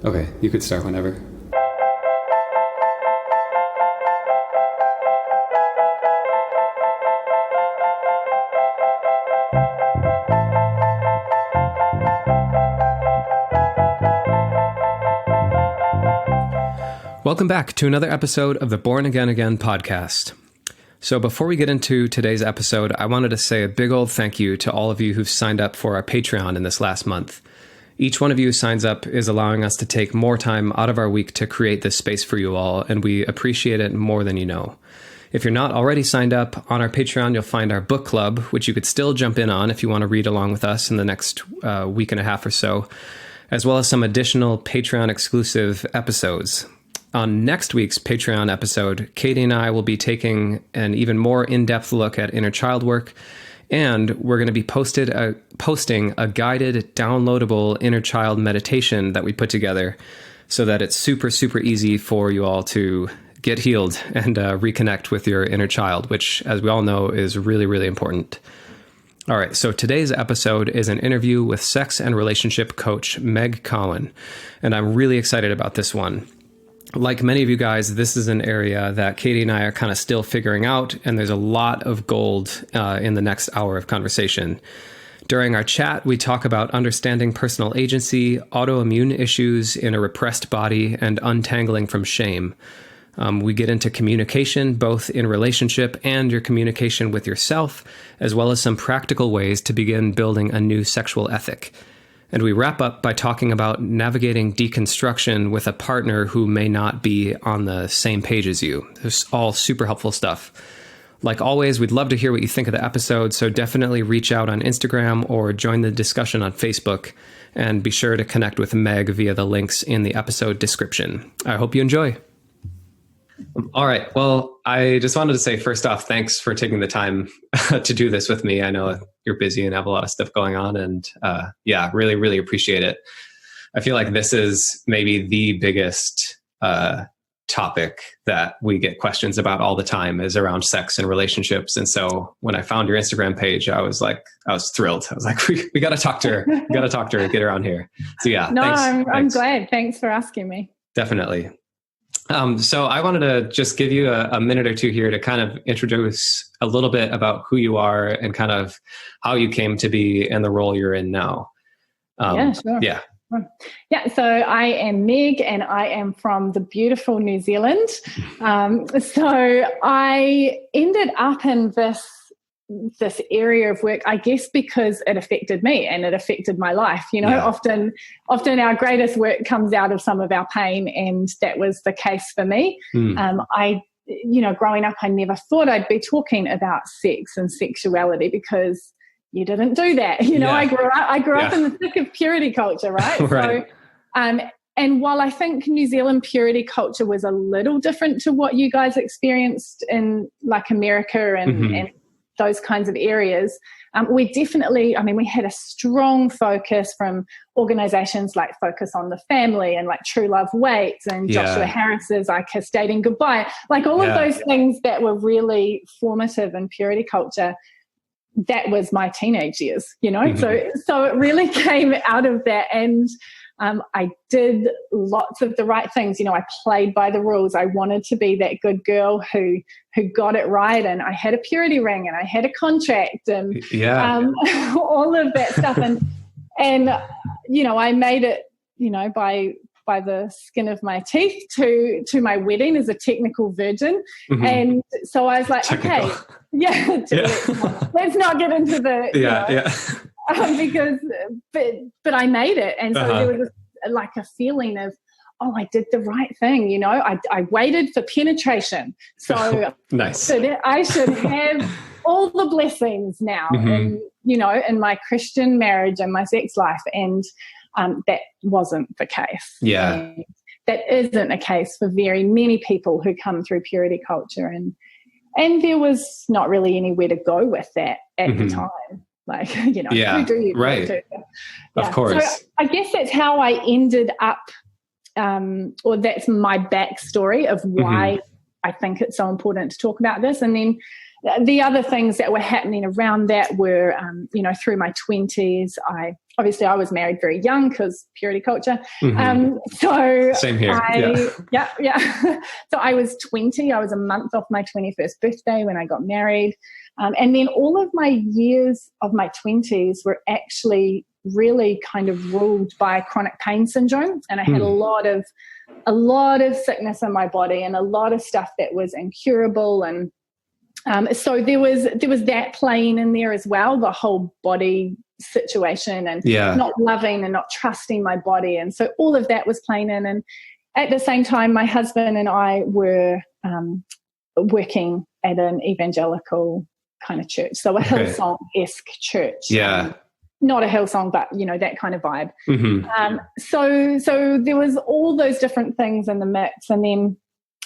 Okay, you could start whenever. Welcome back to another episode of the Born Again Again podcast. So before we get into today's episode, I wanted to say a big old thank you to all of you who've signed up for our Patreon in this last month. Each one of you who signs up is allowing us to take more time out of our week to create this space for you all, and we appreciate it more than you know. If you're not already signed up, on our Patreon, you'll find our book club, which you could still jump in on if you want to read along with us in the next week and a half or so, as well as some additional Patreon exclusive episodes. On next week's Patreon episode, Katie and I will be taking an even more in-depth look at inner child work, and we're going to be posting a guided, downloadable inner child meditation that we put together so that it's super, super easy for you all to get healed and reconnect with your inner child, which, as we all know, is really, really important. All right, so today's episode is an interview with sex and relationship coach Meg Cowan, and I'm really excited about this one. Like many of you guys, this is an area that Katie and I are kind of still figuring out, and there's a lot of gold in the next hour of conversation. During our chat, we talk about understanding personal agency, autoimmune issues in a repressed body, and untangling from shame. We get into communication, both in relationship and your communication with yourself, as well as some practical ways to begin building a new sexual ethic. And we wrap up by talking about navigating deconstruction with a partner who may not be on the same page as you. It's all super helpful stuff. Like always, we'd love to hear what you think of the episode, so definitely reach out on Instagram or join the discussion on Facebook, and be sure to connect with Meg via the links in the episode description. I hope you enjoy. All right. Well, I just wanted to say, first off, thanks for taking the time to do this with me. I know you're busy and have a lot of stuff going on, and really, really appreciate it. I feel like this is maybe the biggest topic that we get questions about all the time, is around sex and relationships. And so when I found your Instagram page, I was thrilled. I was like, we got to talk to her. We got to talk to her, get her on here. So yeah. No, thanks. I'm glad. Thanks for asking me. Definitely. So I wanted to just give you a minute or two here to kind of introduce a little bit about who you are and kind of how you came to be in the role you're in now. Yeah, sure. Yeah. Yeah, so I am Meg, and I am from the beautiful New Zealand. So I ended up in this area of work, I guess, because it affected me and it affected my life. You know, Yeah. often our greatest work comes out of some of our pain, and that was the case for me. Growing up, I never thought I'd be talking about sex and sexuality, because you didn't do that. You know, Yeah. I grew up in the thick of purity culture, right? Right. So, and while I think New Zealand purity culture was a little different to what you guys experienced in like America and those kinds of areas, we had a strong focus from organizations like Focus on the Family and like True Love Waits and Joshua Harris's I Kiss Dating Goodbye, like all of those things that were really formative in purity culture. That was my teenage years, you know, so it really came out of that. And I did lots of the right things. You know, I played by the rules. I wanted to be that good girl who got it right. And I had a purity ring, and I had a contract, and all of that stuff. And you know, I made it, you know, by the skin of my teeth to my wedding as a technical virgin. And so I was like, technical. Let's not get into the because but I made it. And so there was like a feeling of, oh, I did the right thing. You know, I waited for penetration, so nice. So I should have all the blessings now, and you know, in my Christian marriage and my sex life. And that wasn't the case. Yeah. And that isn't a case for very many people who come through purity culture, and there was not really anywhere to go with that at the time. Like, you know, who do you right. to? Of course. So I guess that's how I ended up, or that's my backstory of why I think it's so important to talk about this. And then the other things that were happening around that were, through my 20s, I was married very young because purity culture. So same here. Yeah. So I was 20. I was a month off my 21st birthday when I got married. And then all of my years of my 20s were actually really kind of ruled by chronic pain syndrome. And I had a lot of sickness in my body and a lot of stuff that was incurable. And so there was that playing in there as well, the whole body situation and not loving and not trusting my body. And so all of that was playing in. And at the same time, my husband and I were working at an evangelical kind of church. So a Hillsong-esque church. Yeah. Not a Hillsong, but, that kind of vibe. So there was all those different things in the mix. And then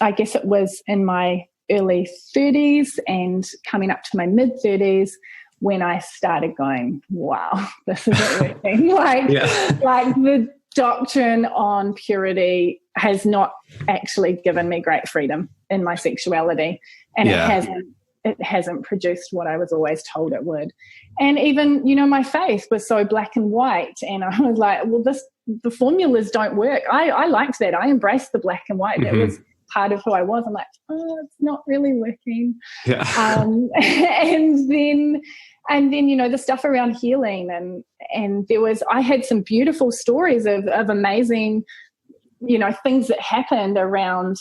I guess it was in my early 30s and coming up to my mid 30s when I started going, wow, this isn't working. Like the doctrine on purity has not actually given me great freedom in my sexuality. And it hasn't produced what I was always told it would. And even, my faith was so black and white. And I was like, well, the formulas don't work. I liked that. I embraced the black and white. That was part of who I was. I'm like, oh, it's not really working. Yeah. And then, the stuff around healing and I had some beautiful stories of amazing, things that happened around,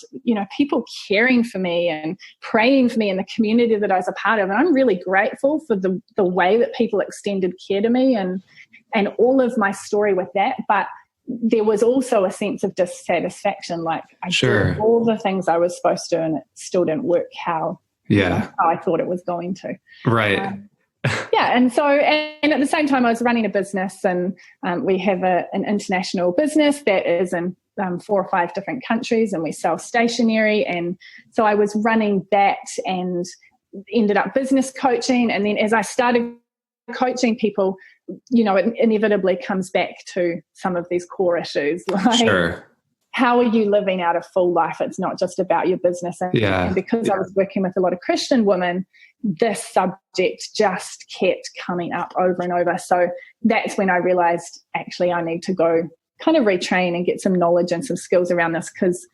people caring for me and praying for me in the community that I was a part of. And I'm really grateful for the way that people extended care to me and all of my story with that. But there was also a sense of dissatisfaction. Like I did all the things I was supposed to and it still didn't work how I thought it was going to. Right. And so, and at the same time I was running a business and we have an international business that is in 4 or 5 different countries and we sell stationery. And so I was running that and ended up business coaching. And then as I started coaching people, it inevitably comes back to some of these core issues. Like, how are you living out a full life? It's not just about your business. And because I was working with a lot of Christian women, this subject just kept coming up over and over. So that's when I realized, actually, I need to go kind of retrain and get some knowledge and some skills around this because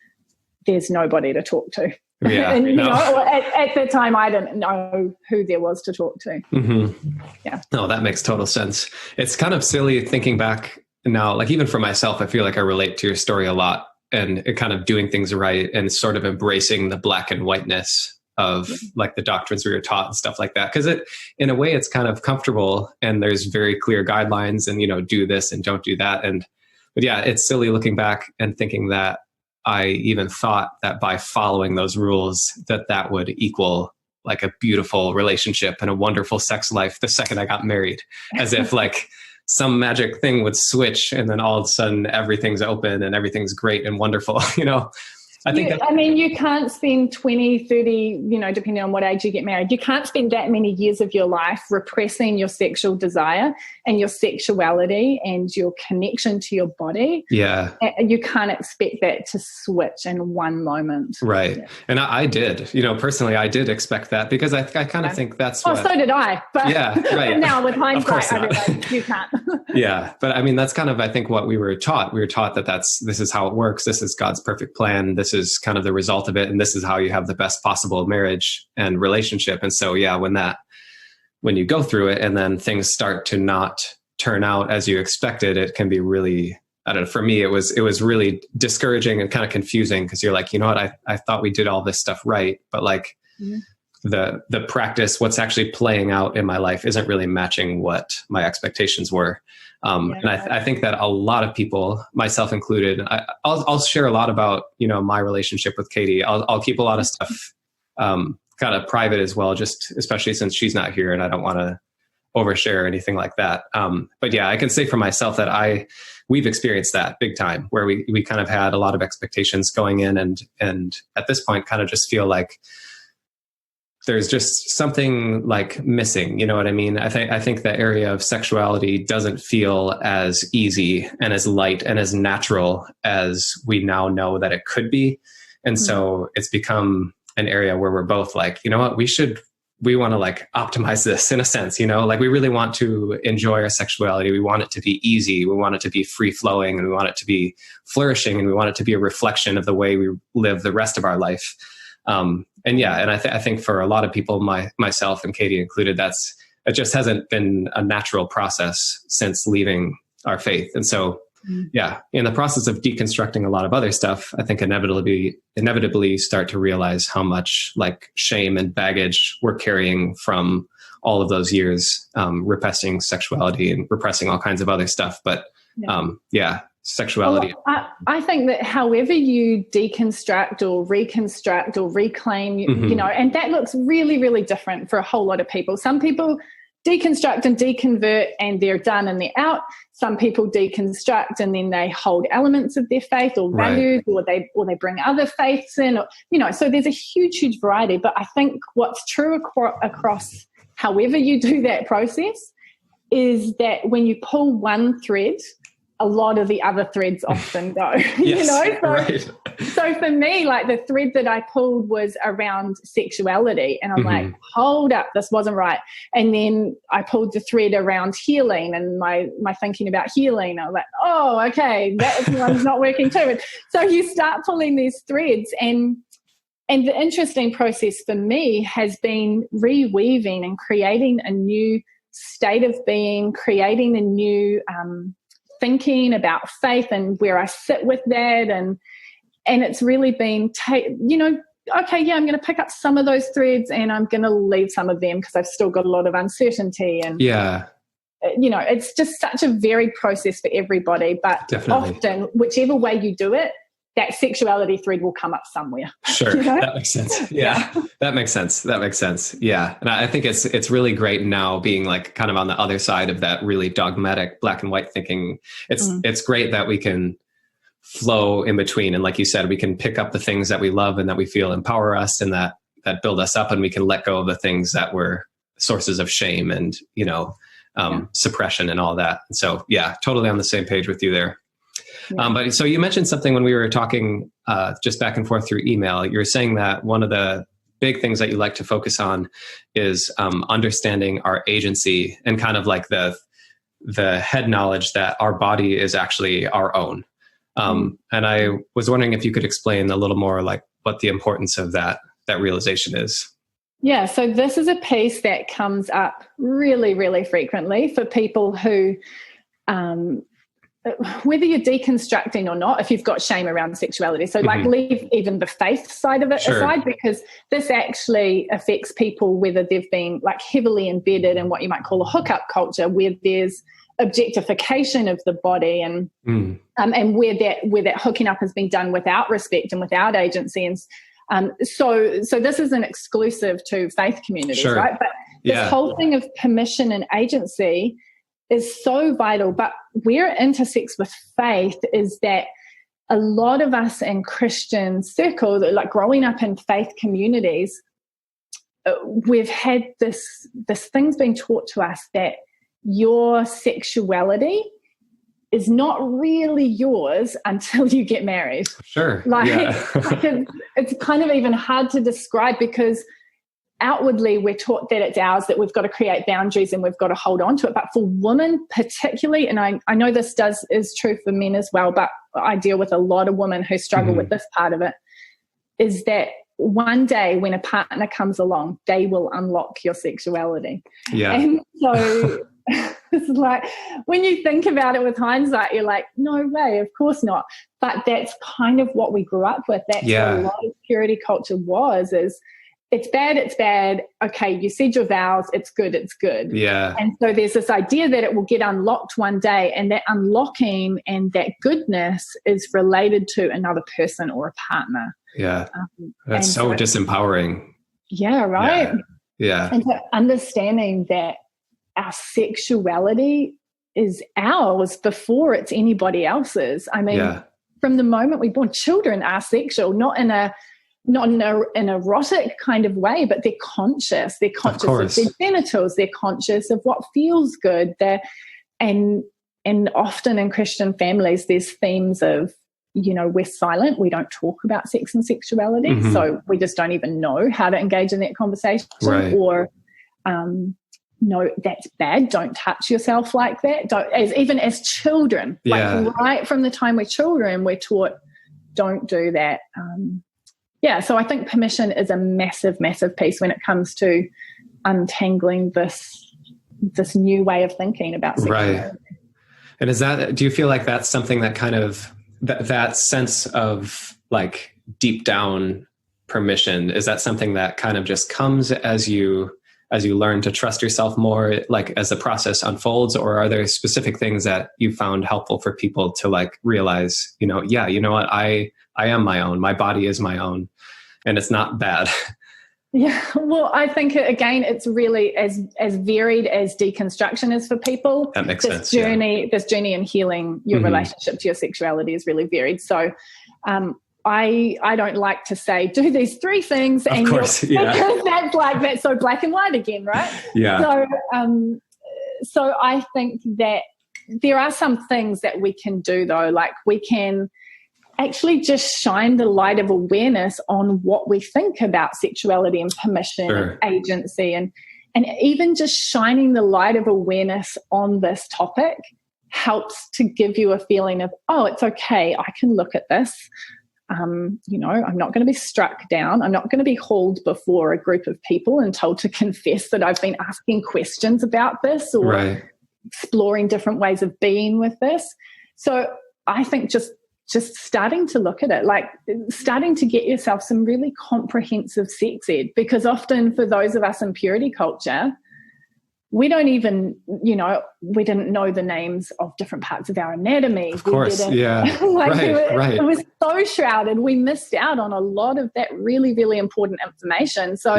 there's nobody to talk to. Yeah, and, at the time, I didn't know who there was to talk to. Yeah. No, that makes total sense. It's kind of silly thinking back now, like even for myself, I feel like I relate to your story a lot and kind of doing things right and sort of embracing the black and whiteness of like the doctrines we were taught and stuff like that. Because in a way, it's kind of comfortable and there's very clear guidelines and, do this and don't do that. But yeah, it's silly looking back and thinking that I even thought that by following those rules, that would equal like a beautiful relationship and a wonderful sex life the second I got married, as if like some magic thing would switch and then all of a sudden everything's open and everything's great and wonderful, I think you can't spend 20, 30, depending on what age you get married, you can't spend that many years of your life repressing your sexual desire and your sexuality and your connection to your body. Yeah. You can't expect that to switch in one moment. Right. Yeah. And I did, personally, I did expect that because I kind of think that's what... Oh, so did I. But right. Now with hindsight, I realize you can't. Yeah. But I mean, that's kind of, I think, what we were taught. We were taught that this is how it works. This is God's perfect plan. This is kind of the result of it. And this is how you have the best possible marriage and relationship. And so, when you go through it and then things start to not turn out as you expected, it can be really, I don't know, for me, it was really discouraging and kind of confusing because you're like, I thought we did all this stuff right. But like the practice, what's actually playing out in my life isn't really matching what my expectations were. And I think that a lot of people, myself included, I'll share a lot about, my relationship with Katie. I'll keep a lot of stuff kind of private as well, just especially since she's not here and I don't want to overshare or anything like that. But yeah, I can say for myself that we've experienced that big time where we kind of had a lot of expectations going in and at this point kind of just feel like there's just something like missing. You know what I mean? I think the area of sexuality doesn't feel as easy and as light and as natural as we now know that it could be. And so it's become an area where we're both like, you know what, we should we want to like optimize this in a sense, you know, like we really want to enjoy our sexuality. We want it to be easy. We want it to be free flowing, and we want it to be flourishing, and we want it to be a reflection of the way we live the rest of our life. I think for a lot of people, myself and Katie included, it just hasn't been a natural process since leaving our faith. And so, in the process of deconstructing a lot of other stuff, I think inevitably start to realize how much like shame and baggage we're carrying from all of those years, repressing sexuality and repressing all kinds of other stuff. But sexuality. Well, I think that however you deconstruct or reconstruct or reclaim, you know, and that looks really, really different for a whole lot of people. Some people deconstruct and deconvert and they're done and they're out. Some people deconstruct and then they hold elements of their faith or values, or they bring other faiths in, or, you know, so there's a huge variety. But I think what's true across however you do that process is that when you pull one thread, a lot of the other threads often go, you know? So for me, like the thread that I pulled was around sexuality, and I'm like, hold up, this wasn't right. And then I pulled the thread around healing and my thinking about healing. I was like, oh, okay, that one's not working too. And so you start pulling these threads, and the interesting process for me has been reweaving and creating a new state of being, creating a new thinking about faith and where I sit with that, and it's really been I'm going to pick up some of those threads and I'm going to leave some of them because I've still got a lot of uncertainty, and you know, it's just such a varied process for everybody, but definitely, often whichever way you do it, that sexuality thread will come up somewhere. Sure. You know? That makes sense. Yeah. That makes sense. Yeah. And I think it's really great now being like kind of on the other side of that really dogmatic black and white thinking. It's great that we can flow in between. And like you said, we can pick up the things that we love and that we feel empower us and that build us up, and we can let go of the things that were sources of shame and, you know, suppression and all that. And so, totally on the same page with you there. But so you mentioned something when we were talking just back and forth through email. You're saying that one of the big things that you like to focus on is understanding our agency and kind of like the head knowledge that our body is actually our own. And I was wondering if you could explain a little more like what the importance of that realization is. Yeah, so this is a piece that comes up really, really frequently for people who whether you're deconstructing or not, if you've got shame around sexuality. So like leave even the faith side of it aside, because this actually affects people whether they've been like heavily embedded in what you might call a hookup culture, where there's objectification of the body and where that hooking up has been done without respect and without agency. And so this isn't exclusive to faith communities, right? But this whole thing of permission and agency is so vital. But where it intersects with faith is that a lot of us in Christian circles, like growing up in faith communities, we've had this thing's been taught to us that your sexuality is not really yours until you get married. Sure. It's kind of even hard to describe, because outwardly we're taught that it's ours, that we've got to create boundaries and we've got to hold on to it. But for women particularly, and I know this is true for men as well, but I deal with a lot of women who struggle with this part of it, is that one day when a partner comes along, they will unlock your sexuality. Yeah. And so it's like, when you think about it with hindsight, you're like, no way, of course not. But that's kind of what we grew up with. That's what a lot of purity culture is it's bad. Okay, you said your vows, it's good. Yeah. And so there's this idea that it will get unlocked one day, and that unlocking and that goodness is related to another person or a partner. Yeah. That's so disempowering. Yeah, right? Yeah. And so understanding that our sexuality is ours before it's anybody else's. I mean, from the moment we're born, children are sexual, not in an erotic kind of way, but they're conscious. They're conscious of their genitals. They're conscious of what feels good. And often in Christian families, there's themes of we're silent. We don't talk about sex and sexuality. So we just don't even know how to engage in that conversation. Right. Or, no, that's bad. Don't touch yourself like that. Even as children, like right from the time we're children, we're taught don't do that. So I think permission is a massive, massive piece when it comes to untangling this new way of thinking about sexuality. Right. And do you feel like that's something that kind of, that sense of like deep down permission, is that something that kind of just comes as you learn to trust yourself more, like as the process unfolds, or are there specific things that you found helpful for people to like realize, what, I am my own, my body is my own, and it's not bad. Yeah, well, I think, again, it's really as varied as deconstruction is for people. That makes sense. This journey in healing your relationship to your sexuality is really varied. So I don't like to say, do these 3 things. Of course, because that's so black and white again, right? Yeah. So I think that there are some things that we can do, though. Like we can actually just shine the light of awareness on what we think about sexuality and permission and agency, and even just shining the light of awareness on this topic helps to give you a feeling of, oh, it's okay, I can look at this. I'm not going to be struck down. I'm not going to be hauled before a group of people and told to confess that I've been asking questions about this or exploring different ways of being with this. So I think just starting to look at it, like starting to get yourself some really comprehensive sex ed, because often for those of us in purity culture, we don't even, we didn't know the names of different parts of our anatomy. Of course, yeah. It was so shrouded. We missed out on a lot of that really, really important information. So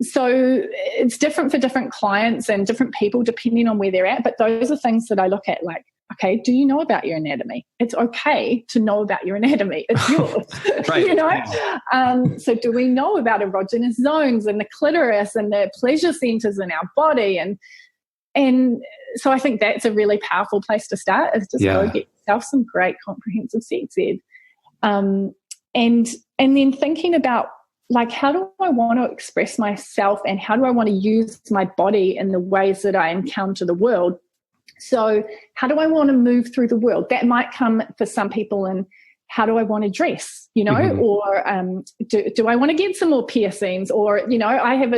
it's different for different clients and different people depending on where they're at. But those are things that I look at, like, okay, do you know about your anatomy? It's okay to know about your anatomy. It's yours, So do we know about erogenous zones and the clitoris and the pleasure centers in our body? And so I think that's a really powerful place to start, is just go get yourself some great comprehensive sex ed. And then thinking about, like, how do I want to express myself and how do I want to use my body in the ways that I encounter the world? So how do I want to move through the world? That might come for some people in how do I want to dress, or do I want to get some more piercings? Or, I have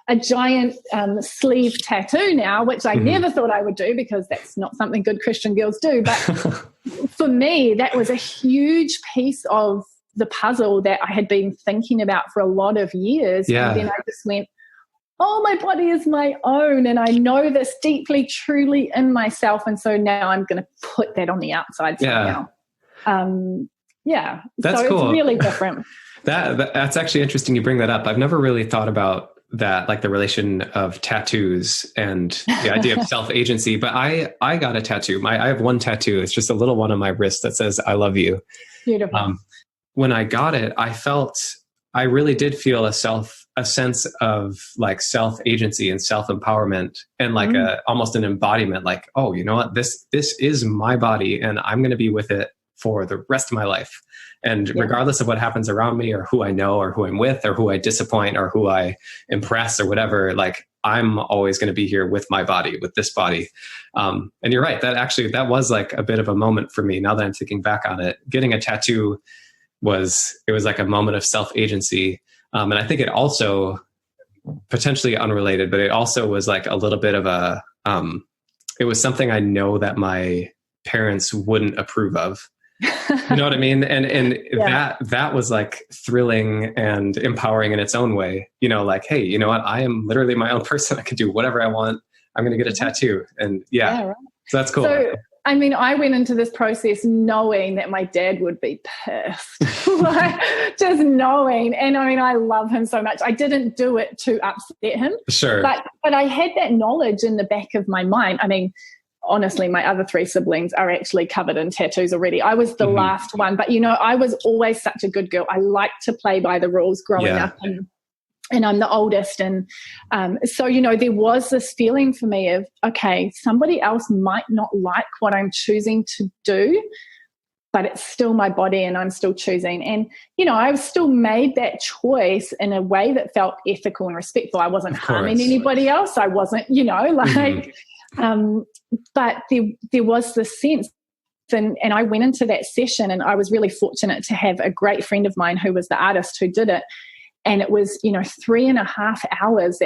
a giant sleeve tattoo now, which I never thought I would do because that's not something good Christian girls do. But for me, that was a huge piece of the puzzle that I had been thinking about for a lot of years. Yeah. And then I just went, oh, my body is my own, and I know this deeply, truly in myself, and so now I'm going to put that on the outside somehow. That's so cool. It's really different. That's actually interesting you bring that up. I've never really thought about that, like the relation of tattoos and the idea of self-agency, but I got a tattoo. I have one tattoo. It's just a little one on my wrist that says, I love you. Beautiful. When I got it, I really did feel a sense of like self-agency and self-empowerment and like almost an embodiment, like, oh, you know what, this is my body and I'm going to be with it for the rest of my life. And regardless of what happens around me or who I know or who I'm with or who I disappoint or who I impress or whatever, like I'm always going to be here with my body, with this body. And you're right. That was like a bit of a moment for me. Now that I'm thinking back on it, getting a tattoo was like a moment of self-agency. And I think it also, potentially unrelated, but it also was like a little bit of it was something I know that my parents wouldn't approve of. You know what I mean? And that was like thrilling and empowering in its own way, like, hey, you know what? I am literally my own person. I can do whatever I want. I'm going to get a tattoo. And right. So that's cool. So, I mean, I went into this process knowing that my dad would be pissed, just knowing. And I mean, I love him so much. I didn't do it to upset him. Sure. But I had that knowledge in the back of my mind. I mean, honestly, my other 3 siblings are actually covered in tattoos already. I was the last one, but I was always such a good girl. I liked to play by the rules growing up, and I'm the oldest. And so, there was this feeling for me of, okay, somebody else might not like what I'm choosing to do, but it's still my body and I'm still choosing. And, I still made that choice in a way that felt ethical and respectful. I wasn't harming anybody else. I wasn't, but there was this sense. And I went into that session, and I was really fortunate to have a great friend of mine who was the artist who did it. And it was, 3.5 hours,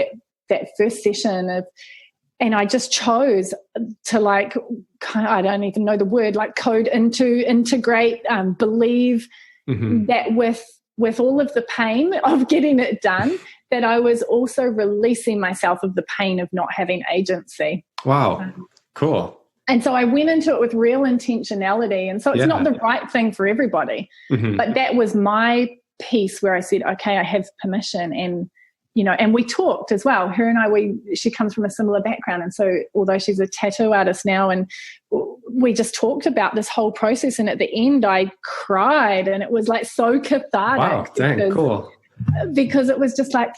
that first session and I just chose to I don't even know the word, integrate, believe that with all of the pain of getting it done, that I was also releasing myself of the pain of not having agency. Wow. Cool. And so I went into it with real intentionality. And so it's not the right thing for everybody, but that was my piece where I said, okay, I have permission. And, and we talked as well. Her and I, she comes from a similar background. And so although she's a tattoo artist now, and we just talked about this whole process. And at the end I cried, and it was so cathartic. Wow, dang, cool. Because it was just I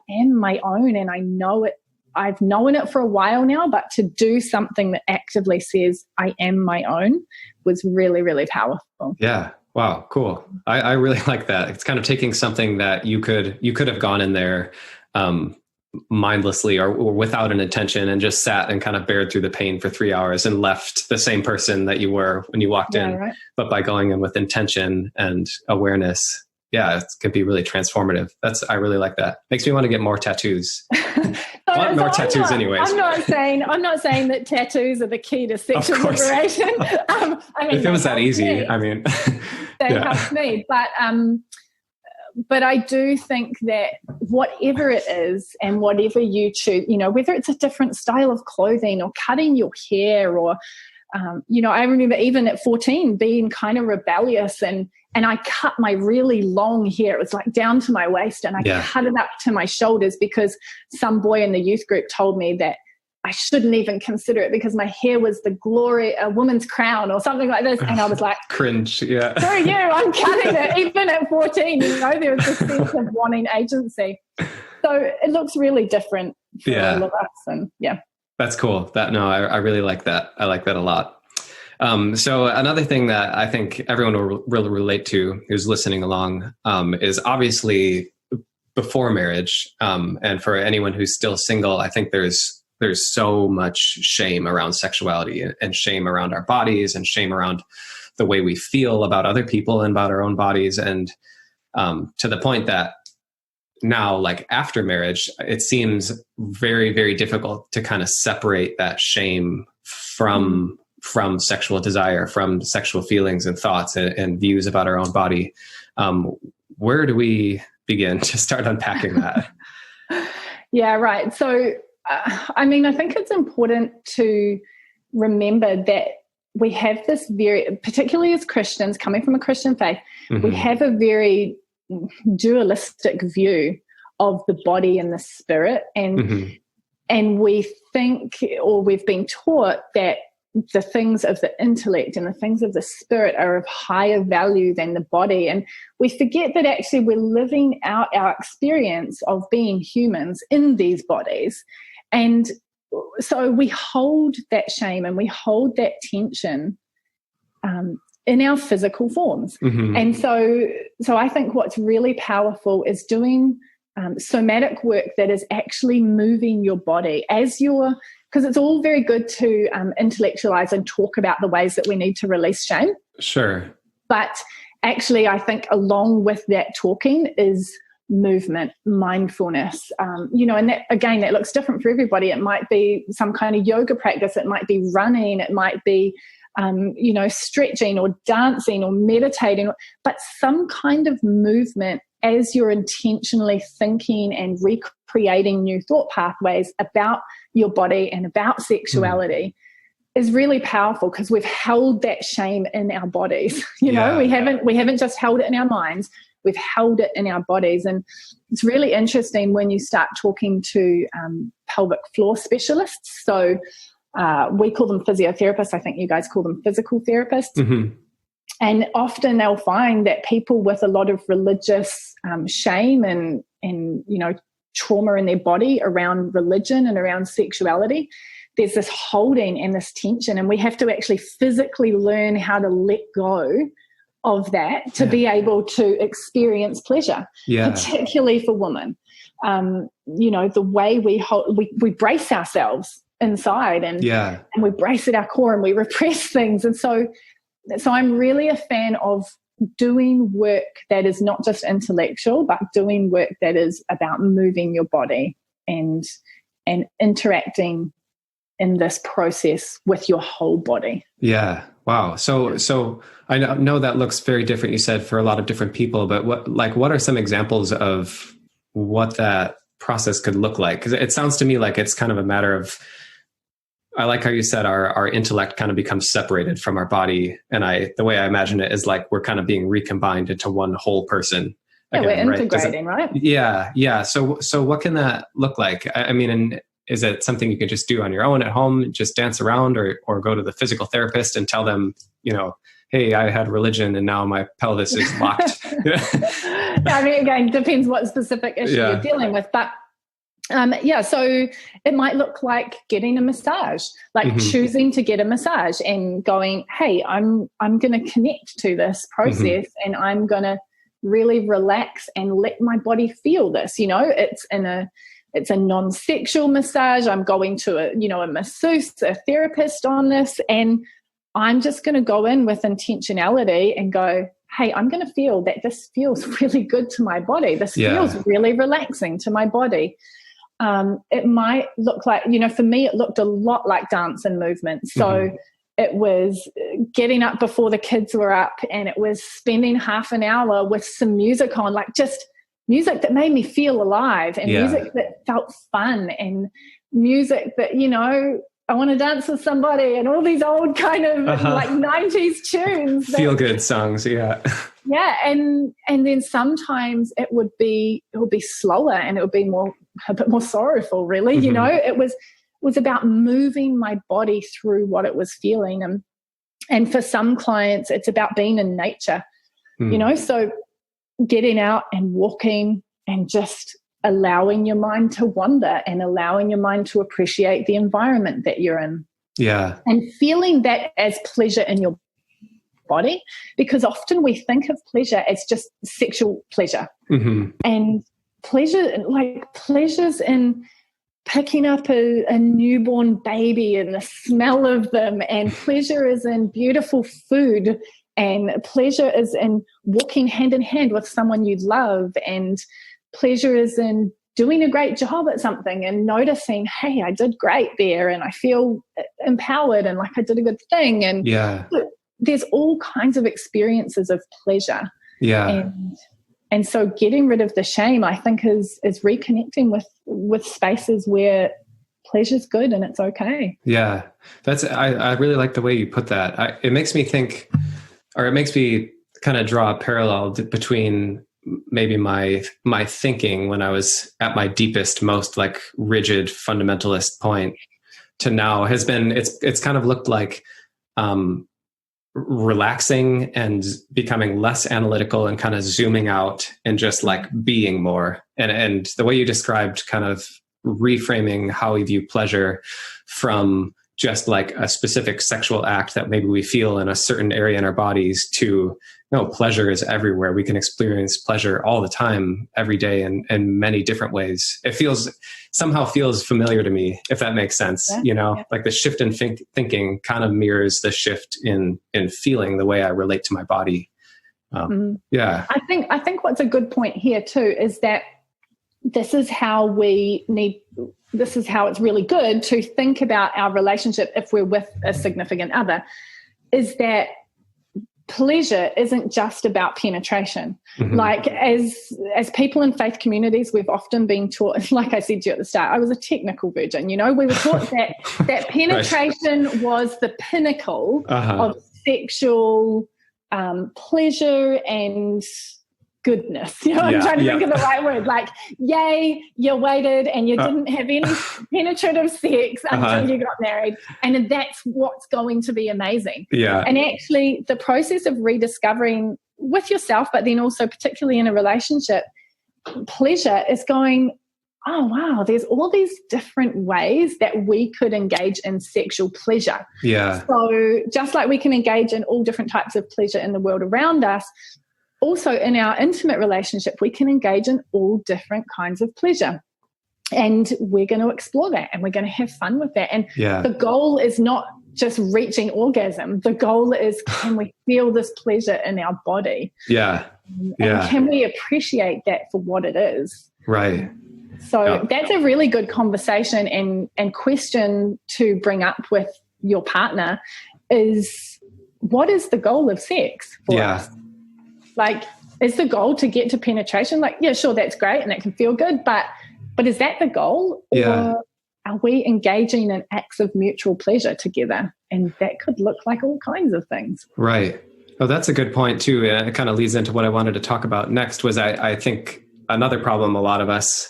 am my own, and I know it. I've known it for a while now, but to do something that actively says I am my own was really, really powerful. Yeah. Wow. Cool. I really like that. It's kind of taking something that you could have gone in there mindlessly or without an intention, and just sat and kind of bared through the pain for 3 hours and left the same person that you were when you walked in. Right. But by going in with intention and awareness, it can be really transformative. I really like that. Makes me want to get more tattoos. More tattoos anyways. I'm not saying that tattoos are the key to sexual liberation. If it was that easy, they help me. But I do think that whatever it is and whatever you choose, whether it's a different style of clothing or cutting your hair or, I remember even at 14 being kind of rebellious and I cut my really long hair. It was down to my waist, and I cut it up to my shoulders because some boy in the youth group told me that I shouldn't even consider it because my hair was the glory, a woman's crown or something like this. And I was like, cringe. Yeah. Screw you, I'm cutting it. Even at 14, there was this sense of wanting agency. So it looks really different for all of us. And that's cool. I really like that. I like that a lot. So another thing that I think everyone will really relate to who's listening along is obviously before marriage. And for anyone who's still single, I think there's so much shame around sexuality and shame around our bodies and shame around the way we feel about other people and about our own bodies. And to the point that now, after marriage, it seems very, very difficult to kind of separate that shame from sexual desire, from sexual feelings and thoughts and views about our own body. Where do we begin to start unpacking that? Yeah, right. So, I think it's important to remember that we have this particularly as Christians, coming from a Christian faith, we have a very dualistic view of the body and the spirit. And we think, or we've been taught, that the things of the intellect and the things of the spirit are of higher value than the body. And we forget that actually we're living out our experience of being humans in these bodies. And so we hold that shame and we hold that tension in our physical forms. And so I think what's really powerful is doing somatic work that is actually moving your body because it's all very good to intellectualize and talk about the ways that we need to release shame. Sure. But actually, I think along with that talking is movement, mindfulness, and that, again, that looks different for everybody. It might be some kind of yoga practice. It might be running. It might be, stretching or dancing or meditating, but some kind of movement as you're intentionally thinking and recreating new thought pathways about your body and about sexuality is really powerful, because we've held that shame in our bodies. We haven't just held it in our minds, we've held it in our bodies. And it's really interesting when you start talking to pelvic floor specialists. So we call them physiotherapists. I think you guys call them physical therapists. And often they'll find that people with a lot of religious shame and trauma in their body around religion and around sexuality, there's this holding and this tension, and we have to actually physically learn how to let go of that to be able to experience pleasure, particularly for women. The way we brace ourselves inside and we brace at our core and we repress things. And so I'm really a fan of doing work that is not just intellectual, but doing work that is about moving your body and interacting in this process with your whole body. Yeah. Wow. So I know that looks very different, you said, for a lot of different people, but what are some examples of what that process could look like? Because it sounds to me like it's kind of a matter of, I like how you said our intellect kind of becomes separated from our body. And the way I imagine it is like we're kind of being recombined into one whole person. Yeah, again, we're integrating, right? Yeah. Yeah. So what can that look like? I mean, and is it something you can just do on your own at home, just dance around, or go to the physical therapist and tell them, hey, I had religion and now my pelvis is locked? I mean, again, depends what specific issue you're dealing with. But so it might look like getting a massage, like choosing to get a massage and going, hey, I'm going to connect to this process and I'm going to really relax and let my body feel this. It's a non-sexual massage. I'm going to a masseuse, a therapist on this, and I'm just going to go in with intentionality and go, hey, I'm going to feel that this feels really good to my body. This feels really relaxing to my body. It might look like, for me, it looked a lot like dance and movement. So it was getting up before the kids were up, and it was spending half an hour with some music on, like just music that made me feel alive, and music that felt fun, and music that, I want to dance with somebody, and all these old kind of like 90s tunes. Feel good songs. Yeah. Yeah. And then sometimes it would be slower, and it would be a bit more sorrowful, really. It was about moving my body through what it was feeling. And for some clients, it's about being in nature, so getting out and walking and just allowing your mind to wander and allowing your mind to appreciate the environment that you're in. Yeah. And feeling that as pleasure in your body, because often we think of pleasure as just sexual pleasure. And pleasures in picking up a newborn baby and the smell of them, and pleasure is in beautiful food, and pleasure is in walking hand in hand with someone you love, and pleasure is in doing a great job at something and noticing, hey, I did great there and I feel empowered and like I did a good thing. And there's all kinds of experiences of pleasure. Yeah. And so getting rid of the shame, I think, is reconnecting with spaces where pleasure's good and it's okay. Yeah. I really like the way you put that. It makes me think, or it makes me kind of draw a parallel between maybe my thinking when I was at my deepest, most like rigid fundamentalist point to now has been, it's kind of looked like relaxing and becoming less analytical and kind of zooming out and just like being more. And the way you described kind of reframing how we view pleasure from just like a specific sexual act that maybe we feel in a certain area in our bodies to, no, pleasure is everywhere. We can experience pleasure all the time, every day, in many different ways. It somehow feels familiar to me, if that makes sense. Like the shift in thinking kind of mirrors the shift in feeling, the way I relate to my body. Yeah. I think what's a good point here too is that this is how it's really good to think about our relationship if we're with a significant other, is that pleasure isn't just about penetration. Like as people in faith communities, we've often been taught, like I said to you at the start, I was a technical virgin, we were taught that penetration was the pinnacle of sexual pleasure and goodness. I'm trying to think of the right word. Like, yay, you waited and you didn't have any penetrative sex until you got married. And that's what's going to be amazing. Yeah. And actually the process of rediscovering with yourself, but then also particularly in a relationship, pleasure is going, oh, wow, there's all these different ways that we could engage in sexual pleasure. Yeah. So just like we can engage in all different types of pleasure in the world around us, also in our intimate relationship, we can engage in all different kinds of pleasure. And we're going to explore that, and we're going to have fun with that. And the goal is not just reaching orgasm. The goal is, can we feel this pleasure in our body? Yeah. And can we appreciate that for what it is? Right. So that's a really good conversation and question to bring up with your partner is, what is the goal of sex for us? Like, is the goal to get to penetration? Like, yeah, sure, that's great and that can feel good, but is that the goal? Or are we engaging in acts of mutual pleasure together? And that could look like all kinds of things. Right. Oh, that's a good point too. And it kind of leads into what I wanted to talk about next was I think another problem a lot of us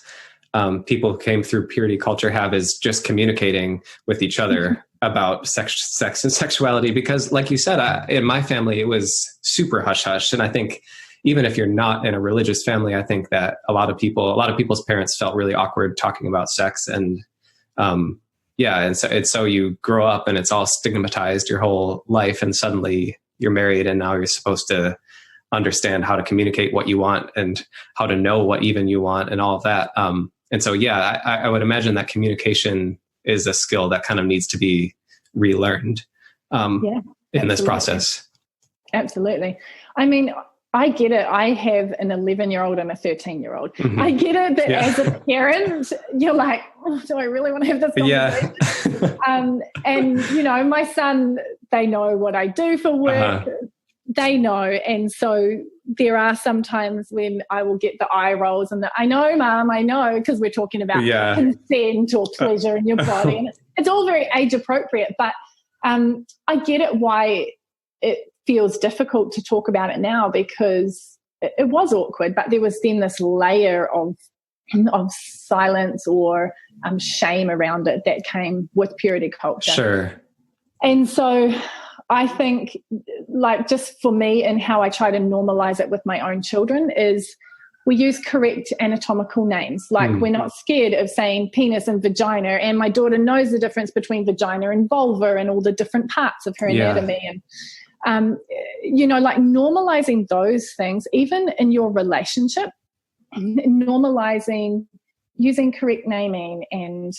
people who came through purity culture have is just communicating with each other about sex and sexuality. Because like you said, in my family, it was super hush hush. And I think even if you're not in a religious family, I think that a lot of people's parents felt really awkward talking about sex. And and so you grow up and it's all stigmatized your whole life. And suddenly you're married and now you're supposed to understand how to communicate what you want and how to know what even you want and all of that. And so, I would imagine that communication is a skill that kind of needs to be relearned in this process. Absolutely. I mean, I get it. I have an 11-year-old and a 13-year-old. Mm-hmm. I get it that as a parent, you're like, oh, do I really want to have this conversation? And, my son, they know what I do for work. They know. And so there are some times when I will get the eye rolls and I know, Mom, I know, because we're talking about consent or pleasure in your body. And it's all very age appropriate, but I get it why it feels difficult to talk about it now, because it was awkward, but there was then this layer of silence or shame around it that came with purity culture. Sure. And so I think, like, just for me and how I try to normalize it with my own children is we use correct anatomical names. Like we're not scared of saying penis and vagina, and my daughter knows the difference between vagina and vulva and all the different parts of her anatomy. And, like normalizing those things, even in your relationship, normalizing using correct naming and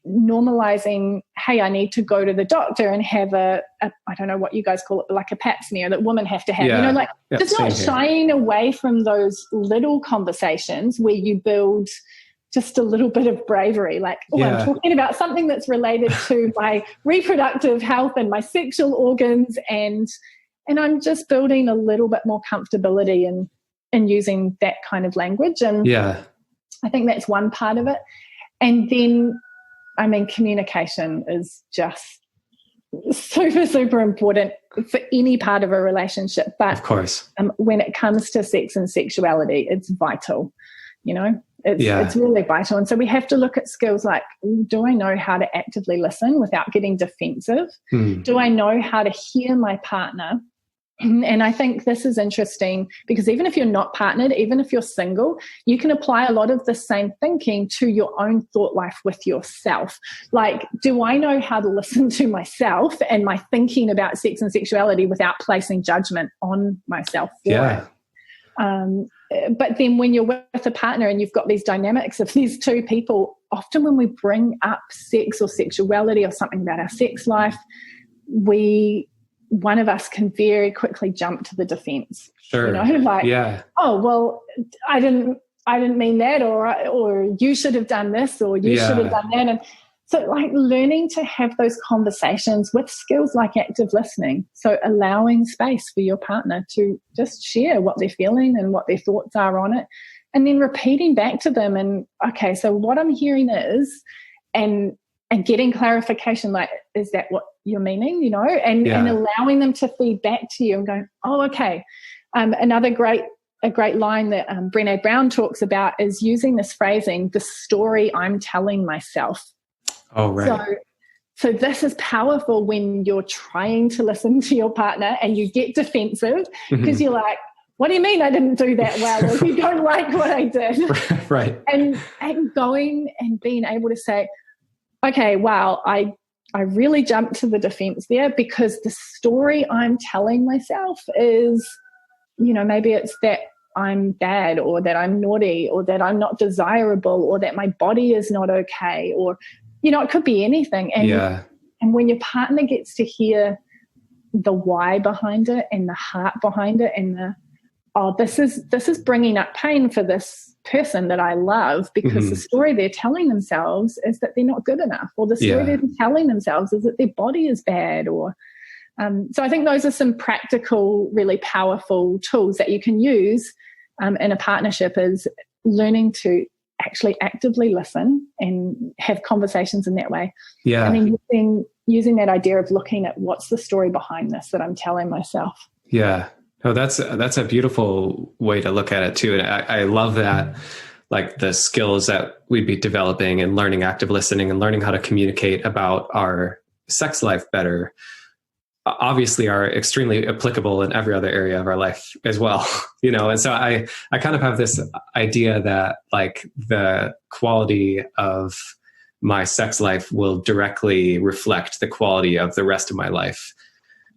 normalizing, hey, I need to go to the doctor and have a I don't know what you guys call it, like a pap smear that women have to have, just not shying away from those little conversations where you build just a little bit of bravery, like, I'm talking about something that's related to my reproductive health and my sexual organs, and I'm just building a little bit more comfortability in using that kind of language. And I think that's one part of it. And then, I mean, communication is just super, super important for any part of a relationship. But of course, when it comes to sex and sexuality, it's vital, It's really vital. And so we have to look at skills like, do I know how to actively listen without getting defensive? Do I know how to hear my partner? And I think this is interesting because even if you're not partnered, even if you're single, you can apply a lot of the same thinking to your own thought life with yourself. Like, do I know how to listen to myself and my thinking about sex and sexuality without placing judgment on myself for it? But then when you're with a partner and you've got these dynamics of these two people, often when we bring up sex or sexuality or something about our sex life, one of us can very quickly jump to the defense. Sure. Oh, well, I didn't mean that, or you should have done this, or you should have done that. And so, like, learning to have those conversations with skills like active listening. So allowing space for your partner to just share what they're feeling and what their thoughts are on it, and then repeating back to them. And, okay, so what I'm hearing is, and getting clarification, like, is that what you're meaning, and allowing them to feed back to you and going, oh, okay. A great line that Brené Brown talks about is using this phrasing, the story I'm telling myself. Oh, right. So this is powerful when you're trying to listen to your partner and you get defensive because you're like, what do you mean I didn't do that well? Or you don't like what I did? Right. And going and being able to say, okay, wow, I really jumped to the defense there, because the story I'm telling myself is, maybe it's that I'm bad, or that I'm naughty, or that I'm not desirable, or that my body is not okay, or, it could be anything. And when your partner gets to hear the why behind it and the heart behind it, and this is bringing up pain for this person that I love, because the story they're telling themselves is that they're not good enough, or the story they're telling themselves is that their body is bad, or so I think those are some practical, really powerful tools that you can use in a partnership, is learning to actually actively listen and have conversations in that way. Yeah. And then using that idea of looking at what's the story behind this that I'm telling myself. Yeah. Oh, that's a beautiful way to look at it too. And I love that, like the skills that we'd be developing and learning active listening and learning how to communicate about our sex life better, obviously are extremely applicable in every other area of our life as well, And so I kind of have this idea that like the quality of my sex life will directly reflect the quality of the rest of my life.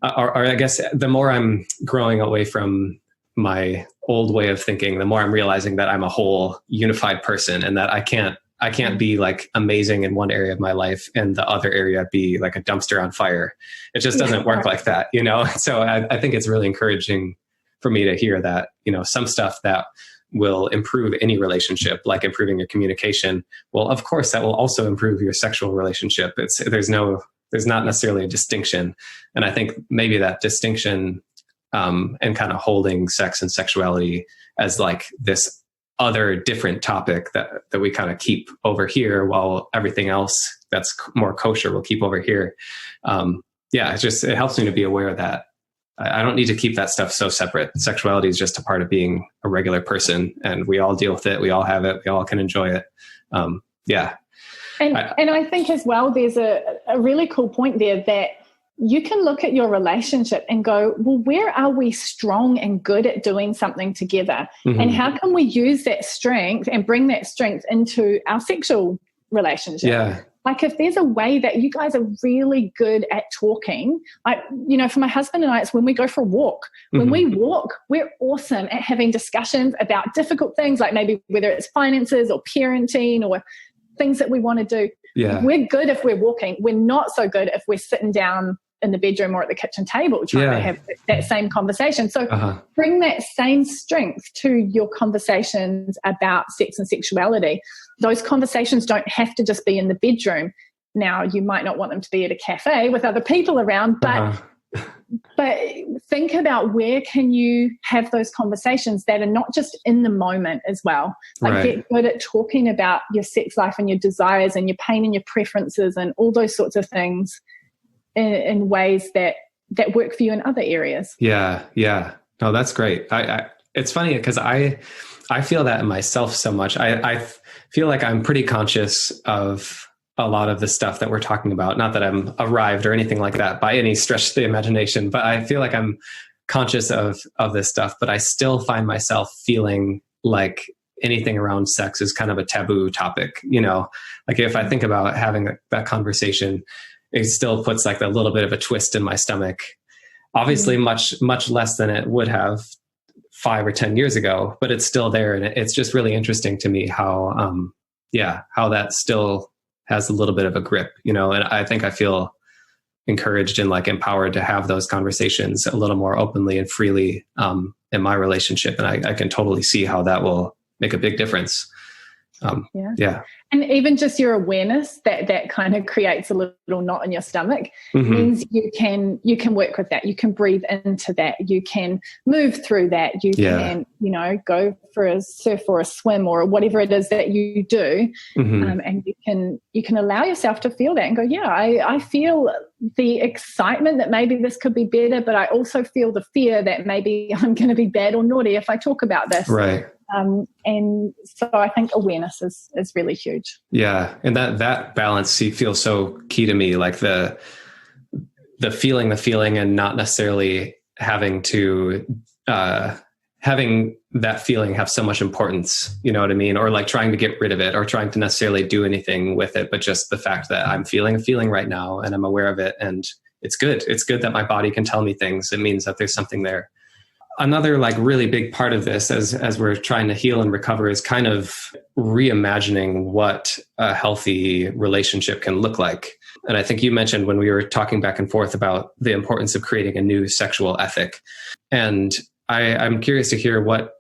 Or I guess the more I'm growing away from my old way of thinking, the more I'm realizing that I'm a whole unified person, and that I can't be like amazing in one area of my life and the other area be like a dumpster on fire. It just doesn't work like that, So I think it's really encouraging for me to hear that, some stuff that will improve any relationship, like improving your communication. Well, of course, that will also improve your sexual relationship. There's not necessarily a distinction. And I think maybe that distinction and kind of holding sex and sexuality as like this other different topic that we kind of keep over here, while everything else that's more kosher we'll keep over here. It helps me to be aware that I don't need to keep that stuff so separate. Sexuality is just a part of being a regular person, and we all deal with it. We all have it. We all can enjoy it. And I think as well, there's a really cool point there that you can look at your relationship and go, well, where are we strong and good at doing something together? And how can we use that strength and bring that strength into our sexual relationship? Yeah. Like if there's a way that you guys are really good at talking, like, for my husband and I, it's when we go for a walk. When we walk, we're awesome at having discussions about difficult things, like maybe whether it's finances or parenting or things that we want to do. Yeah. We're good if we're walking. We're not so good if we're sitting down in the bedroom or at the kitchen table trying to have that same conversation. So bring that same strength to your conversations about sex and sexuality. Those conversations don't have to just be in the bedroom. Now, you might not want them to be at a cafe with other people around, but think about where can you have those conversations that are not just in the moment as well. Like get good at talking about your sex life and your desires and your pain and your preferences and all those sorts of things in ways that work for you in other areas. Yeah. No, that's great. It's funny because I feel that in myself so much. I feel like I'm pretty conscious of a lot of the stuff that we're talking about. Not that I'm arrived or anything like that by any stretch of the imagination, but I feel like I'm conscious of this stuff, but I still find myself feeling like anything around sex is kind of a taboo topic. Like if I think about having that conversation, it still puts like a little bit of a twist in my stomach. Obviously much less than it would have 5 or 10 years ago, but it's still there. And it's just really interesting to me how that still has a little bit of a grip, and I think I feel encouraged and like empowered to have those conversations a little more openly and freely in my relationship. And I can totally see how that will make a big difference. And even just your awareness that kind of creates a little knot in your stomach means you can work with that. You can breathe into that. You can move through that. You can, go for a surf or a swim or whatever it is that you do. And you can allow yourself to feel that and go, I feel the excitement that maybe this could be better, but I also feel the fear that maybe I'm going to be bad or naughty if I talk about this. Right. And so I think awareness is really huge. Yeah. And that balance feels so key to me, like the feeling and not necessarily having to have having that feeling have so much importance, you know what I mean? Or like trying to get rid of it or trying to necessarily do anything with it, but just the fact that I'm feeling a feeling right now and I'm aware of it, and it's good. It's good that my body can tell me things. It means that there's something there. Another like really big part of this as we're trying to heal and recover is kind of reimagining what a healthy relationship can look like. And I think you mentioned when we were talking back and forth about the importance of creating a new sexual ethic. And I'm curious to hear what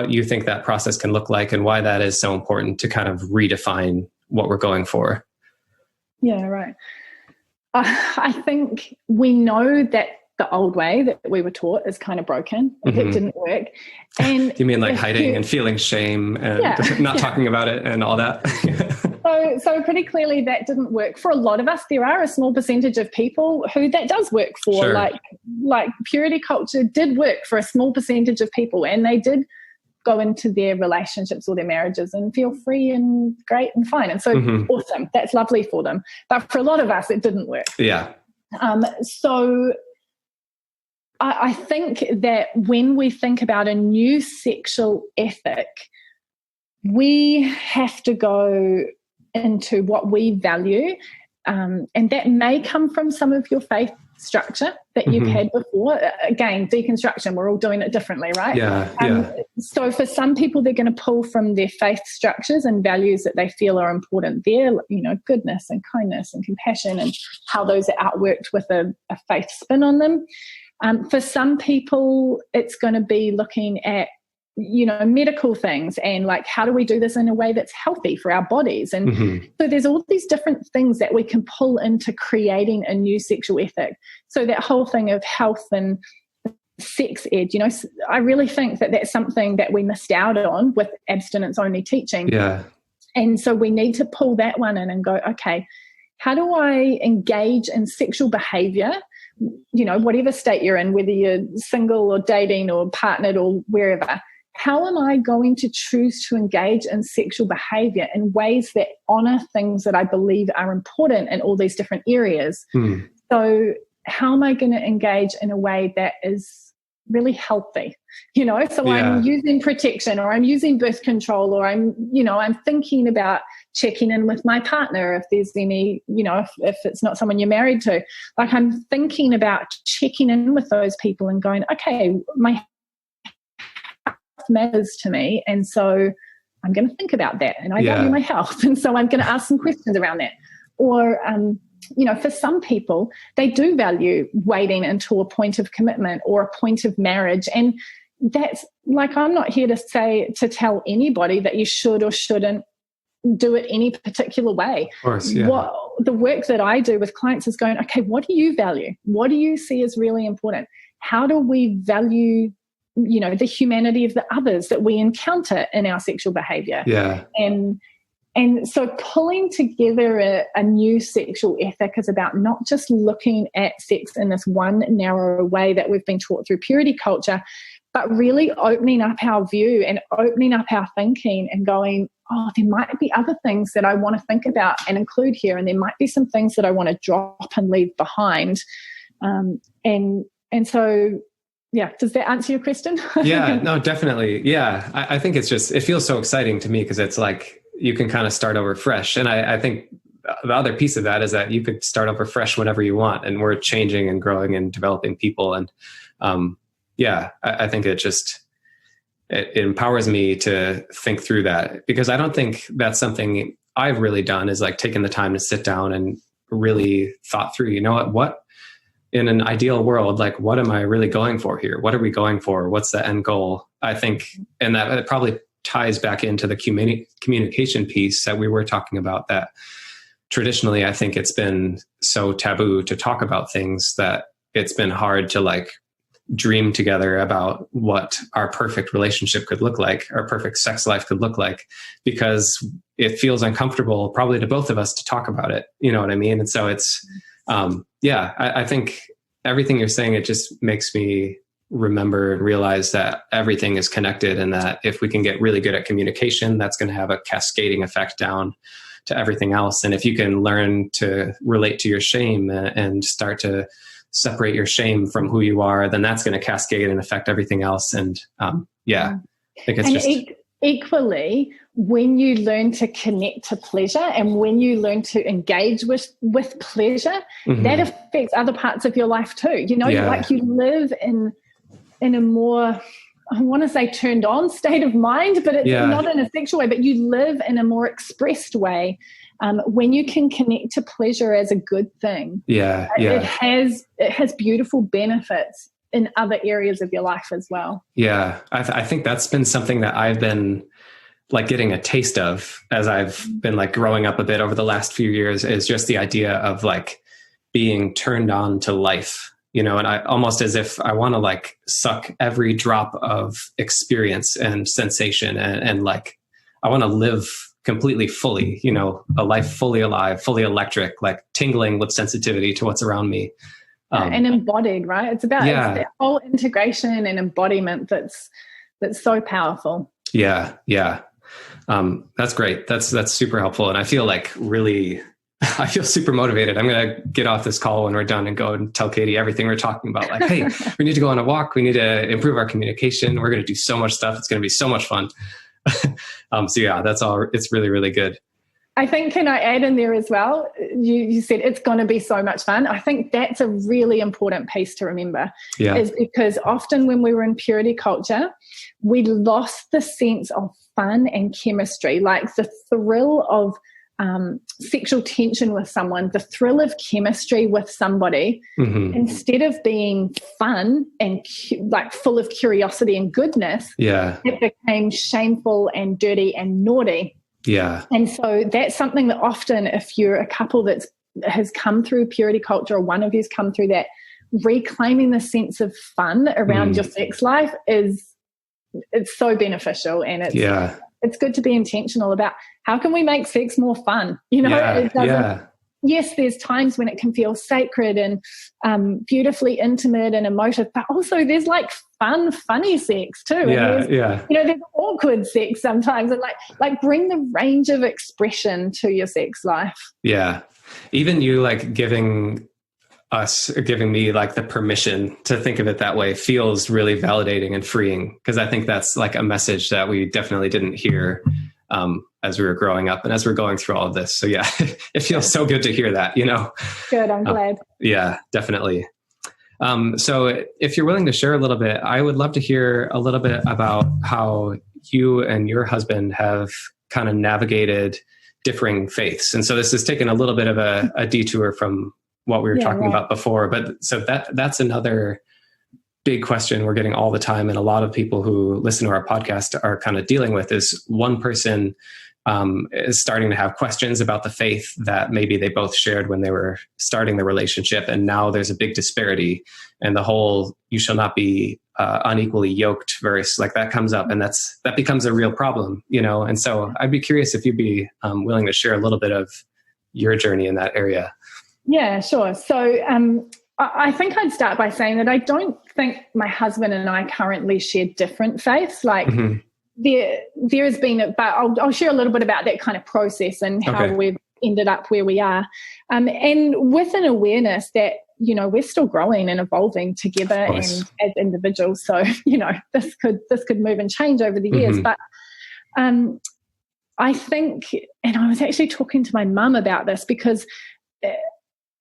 you think that process can look like and why that is so important to kind of redefine what we're going for. Yeah, right. I think we know that the old way that we were taught is kind of broken. It didn't work. And you mean like hiding and feeling shame and not talking about it and all that? So pretty clearly that didn't work for a lot of us. There are a small percentage of people who that does work for. Sure. Like purity culture did work for a small percentage of people, and they did go into their relationships or their marriages and feel free and great and fine. And so awesome. That's lovely for them. But for a lot of us, it didn't work. Yeah. So I think that when we think about a new sexual ethic, we have to go into what we value. And that may come from some of your faith structure that you've had before. Again, deconstruction, we're all doing it differently, right? Yeah. So for some people, they're going to pull from their faith structures and values that they feel are important there, you know, goodness and kindness and compassion, and how those are outworked with a faith spin on them. For some people, it's going to be looking at, you know, medical things and like, how do we do this in a way that's healthy for our bodies? And so there's all these different things that we can pull into creating a new sexual ethic. So that whole thing of health and sex ed, you know, I really think that that's something that we missed out on with abstinence only teaching. Yeah. And so we need to pull that one in and go, okay, how do I engage in sexual behavior? You know, whatever state you're in, whether you're single or dating or partnered or wherever, how am I going to choose to engage in sexual behavior in ways that honor things that I believe are important in all these different areas? So how am I going to engage in a way that is really healthy? You know, so I'm using protection, or I'm using birth control, or I'm thinking about checking in with my partner if there's any, you know, if it's not someone you're married to. Like, I'm thinking about checking in with those people and going, okay, my health matters to me, and so I'm going to think about that, and I value my health, and so I'm going to ask some questions around that. Or you know, for some people, they do value waiting until a point of commitment or a point of marriage. And that's like, I'm not here to tell anybody that you should or shouldn't do it any particular way. Of course, yeah. What the work that I do with clients is going, okay, what do you value? What do you see as really important? How do we value, you know, the humanity of the others that we encounter in our sexual behavior? Yeah. And so pulling together a new sexual ethic is about not just looking at sex in this one narrow way that we've been taught through purity culture, but really opening up our view and opening up our thinking and going, oh, there might be other things that I want to think about and include here, and there might be some things that I want to drop and leave behind. And so, yeah, does that answer your question? Yeah, no, definitely. Yeah, I think it's just, it feels so exciting to me because it's like, you can kind of start over fresh. And I think the other piece of that is that you could start over fresh whenever you want. And we're changing and growing and developing people. And I think it empowers me to think through that, because I don't think that's something I've really done, is like taken the time to sit down and really thought through, you know what in an ideal world, like, what am I really going for here? What are we going for? What's the end goal? I think, and that it probably ties back into the communication piece that we were talking about, that traditionally I think it's been so taboo to talk about things that it's been hard to like dream together about what our perfect relationship could look like, our perfect sex life could look like, because it feels uncomfortable probably to both of us to talk about it. You know what I mean? And so it's, I think everything you're saying, it just makes me remember and realize that everything is connected, and that if we can get really good at communication, that's going to have a cascading effect down to everything else. And if you can learn to relate to your shame and start to separate your shame from who you are, then that's going to cascade and affect everything else. And Yeah. I think it's and just equally, when you learn to connect to pleasure and when you learn to engage with pleasure, that affects other parts of your life too. You know, like you live in a more, I want to say turned on state of mind, but it's not in a sexual way, but you live in a more expressed way when you can connect to pleasure as a good thing. It has beautiful benefits in other areas of your life as well. Yeah. I think that's been something that I've been like getting a taste of as I've been like growing up a bit over the last few years, is just the idea of like being turned on to life, you know, and I almost as if I want to like suck every drop of experience and sensation and like, I want to live completely fully, you know, a life fully alive, fully electric, like tingling with sensitivity to what's around me. And embodied, right? It's about it's that whole integration and embodiment that's so powerful. Yeah. That's great. That's super helpful. And I feel like I feel super motivated. I'm going to get off this call when we're done and go and tell Katie everything we're talking about. Like, hey, we need to go on a walk. We need to improve our communication. We're going to do so much stuff. It's going to be so much fun. So yeah, that's all. It's really, really good. I think, can I add in there as well? You said it's going to be so much fun. I think that's a really important piece to remember, is because often when we were in purity culture, we lost the sense of fun and chemistry, like the thrill of sexual tension with someone, the thrill of chemistry with somebody, instead of being fun and like full of curiosity and goodness, it became shameful and dirty and naughty. Yeah. And so that's something that often, if you're a couple that has come through purity culture, or one of you's come through that, reclaiming the sense of fun around your sex life it's so beneficial, and it's good to be intentional about how can we make sex more fun. You know, yes, there's times when it can feel sacred and beautifully intimate and emotive, but also there's like funny sex too. You know, there's awkward sex sometimes, and like bring the range of expression to your sex life. Yeah. Even you like giving me like the permission to think of it that way feels really validating and freeing, because I think that's like a message that we definitely didn't hear as we were growing up and as we're going through all of this. So yeah, it feels so good to hear that, you know. Good. I'm glad. Yeah, definitely. So if you're willing to share a little bit, I would love to hear a little bit about how you and your husband have kind of navigated differing faiths. And so this has taken a little bit of a detour from what we were talking about before. But so that's another big question we're getting all the time. And a lot of people who listen to our podcast are kind of dealing with is one person is starting to have questions about the faith that maybe they both shared when they were starting the relationship. And now there's a big disparity, and the whole, you shall not be unequally yoked verse, like that comes up, and that becomes a real problem, you know? And so I'd be curious if you'd be willing to share a little bit of your journey in that area. Yeah, sure. So I think I'd start by saying that I don't think my husband and I currently share different faiths. Like there has been, but I'll share a little bit about that kind of process and how we've ended up where we are. And with an awareness that, you know, we're still growing and evolving together and as individuals. So, you know, this could move and change over the years. But I think, and I was actually talking to my mum about this, because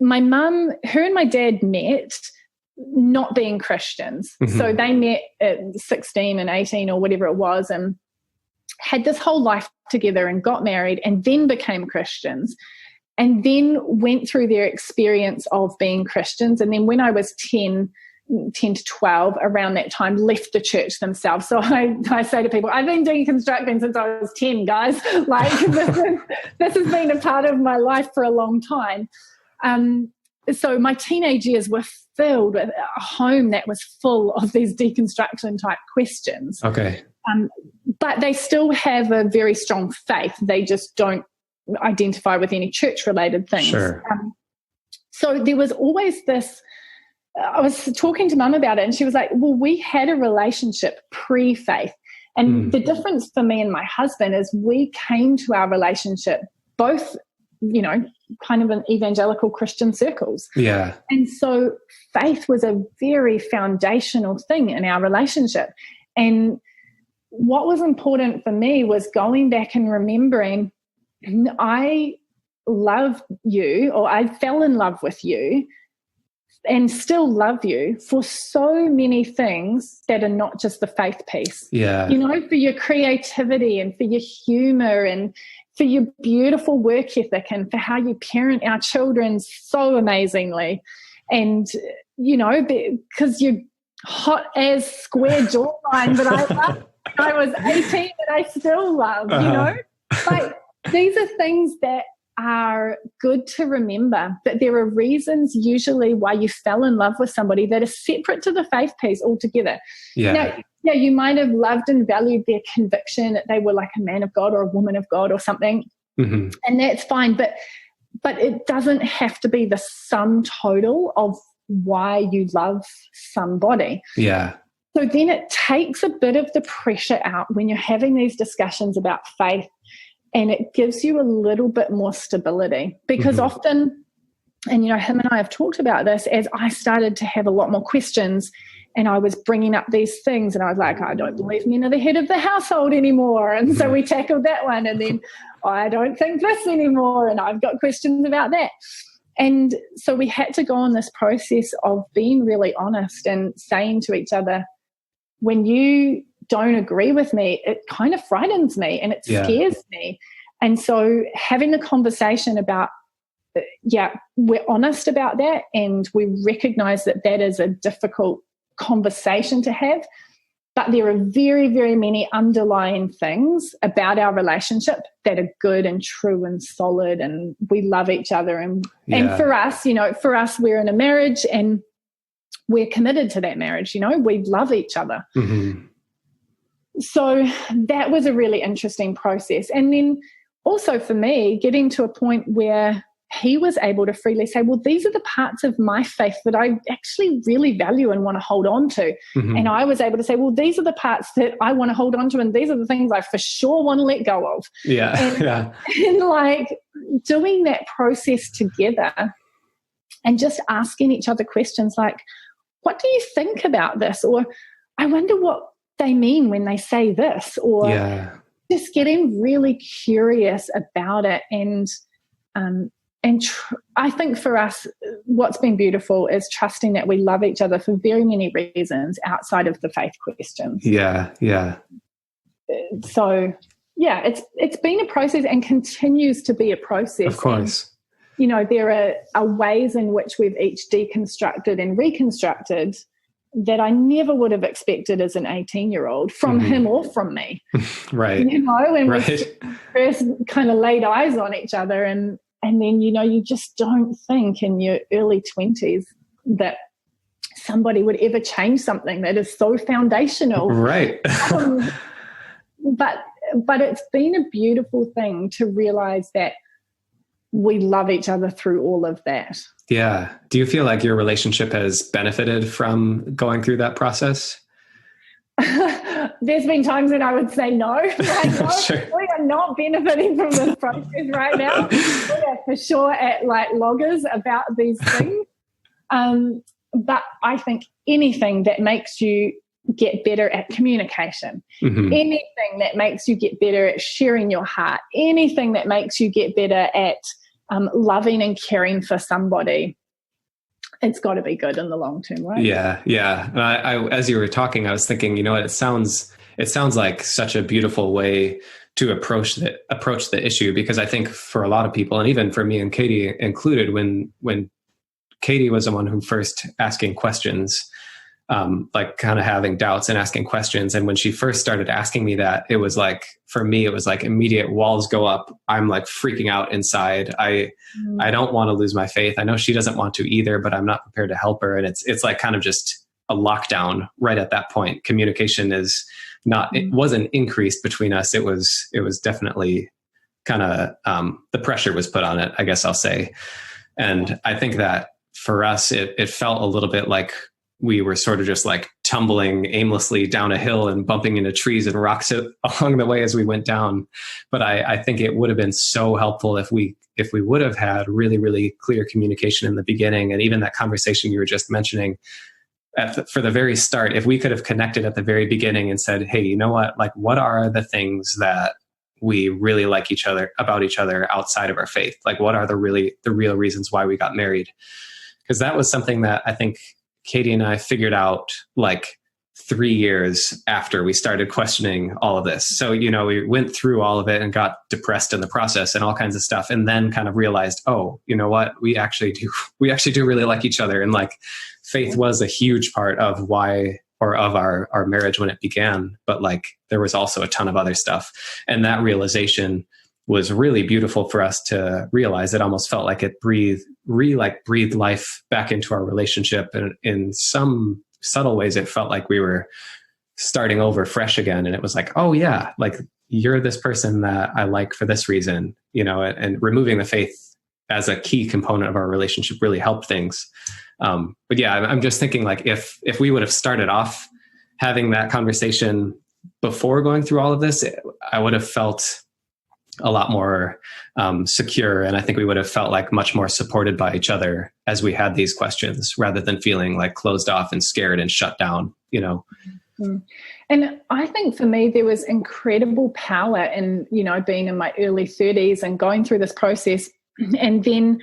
my mum, her and my dad met not being Christians. So they met at 16 and 18 or whatever it was, and had this whole life together and got married and then became Christians, and then went through their experience of being Christians. And then when I was 10 to 12, around that time, left the church themselves. So I say to people, I've been deconstructing since I was 10, guys. Like this has been a part of my life for a long time. So my teenage years were filled with a home that was full of these deconstruction type questions. But they still have a very strong faith. They just don't identify with any church related things. So there was always this, I was talking to Mum about it, and she was like, well, we had a relationship pre-faith. And the difference for me and my husband is we came to our relationship both, you know, kind of in evangelical Christian circles. And so faith was a very foundational thing in our relationship. And what was important for me was going back and remembering I love you, or I fell in love with you and still love you for so many things that are not just the faith piece. Yeah. You know, for your creativity and for your humor and for your beautiful work ethic and for how you parent our children so amazingly. And, you know, because you're hot as square jawline, but I was 18 and I still love, you know. Like, these are things that are good to remember, that there are reasons usually why you fell in love with somebody that is separate to the faith piece altogether. Yeah. Now, you might have loved and valued their conviction that they were like a man of God or a woman of God or something, and that's fine, but it doesn't have to be the sum total of why you love somebody. Yeah. So then it takes a bit of the pressure out when you're having these discussions about faith, and it gives you a little bit more stability, because often, and, you know, him and I have talked about this, as I started to have a lot more questions and I was bringing up these things and I was like, I don't believe men are the head of the household anymore. And so we tackled that one, and then I don't think this anymore, and I've got questions about that. And so we had to go on this process of being really honest and saying to each other, when you don't agree with me, it kind of frightens me and it scares me. And so having the conversation about, we're honest about that, and we recognize that that is a difficult conversation to have, but there are very, very many underlying things about our relationship that are good and true and solid, and we love each other. And for us, you know, we're in a marriage and we're committed to that marriage, you know, we love each other. So that was a really interesting process. And then also for me, getting to a point where he was able to freely say, well, these are the parts of my faith that I actually really value and want to hold on to. And I was able to say, well, these are the parts that I want to hold on to, and these are the things I for sure want to let go of. And like doing that process together and just asking each other questions like, what do you think about this? Or I wonder what they mean when they say this, or just getting really curious about it. And I think for us, what's been beautiful is trusting that we love each other for very many reasons outside of the faith questions. So it's been a process and continues to be a process. Of course. And, you know, there are ways in which we've each deconstructed and reconstructed that I never would have expected as an 18-year-old from him or from me. Right. You know, when we first kind of laid eyes on each other, and then, you know, you just don't think in your early 20s that somebody would ever change something that is so foundational. Right. But it's been a beautiful thing to realize that we love each other through all of that. Yeah. Do you feel like your relationship has benefited from going through that process? There's been times when I would say no. Like, no, Sure. We are not benefiting from this process right now. We are for sure at like loggers about these things. But I think anything that makes you get better at communication, anything that makes you get better at sharing your heart, anything that makes you get better at loving and caring for somebody, it's got to be good in the long term, right? Yeah. And I as you were talking, I was thinking, you know what, it sounds like such a beautiful way to approach the issue, because I think for a lot of people, and even for me and Katie included, when Katie was the one who first asking questions, like kind of having doubts and asking questions. And when she first started asking me that, it was like, for me, it was like immediate walls go up. I'm like freaking out inside. I don't want to lose my faith. I know she doesn't want to either, but I'm not prepared to help her. And it's like kind of just a lockdown right at that point. Communication is not, it wasn't increased between us. It was definitely kind of, the pressure was put on it, I guess I'll say. And I think that for us, it felt a little bit like we were sort of just like tumbling aimlessly down a hill and bumping into trees and rocks along the way as we went down. But I think it would have been so helpful if we would have had really, really clear communication in the beginning. And even that conversation you were just mentioning, for the very start, if we could have connected at the very beginning and said, hey, you know what, like, what are the things that we really like about each other outside of our faith? Like, what are the real reasons why we got married? Because that was something that I think Katie and I figured out like 3 years after we started questioning all of this. So, we went through all of it and got depressed in the process and all kinds of stuff. And then kind of realized, oh, you know what? We actually do really like each other. And like, faith was a huge part of our marriage when it began. But like, there was also a ton of other stuff. And that realization was really beautiful for us to realize. It almost felt like it breathed life back into our relationship. And in some subtle ways, it felt like we were starting over fresh again. And it was like, oh yeah, like, you're this person that I like for this reason, and removing the faith as a key component of our relationship really helped things. But yeah, I'm just thinking, like, if we would have started off having that conversation before going through all of this, I would have felt a lot more secure. And I think we would have felt like much more supported by each other as we had these questions, rather than feeling like closed off and scared and shut down, Mm-hmm. And I think for me, there was incredible power in, being in my early 30s and going through this process, and then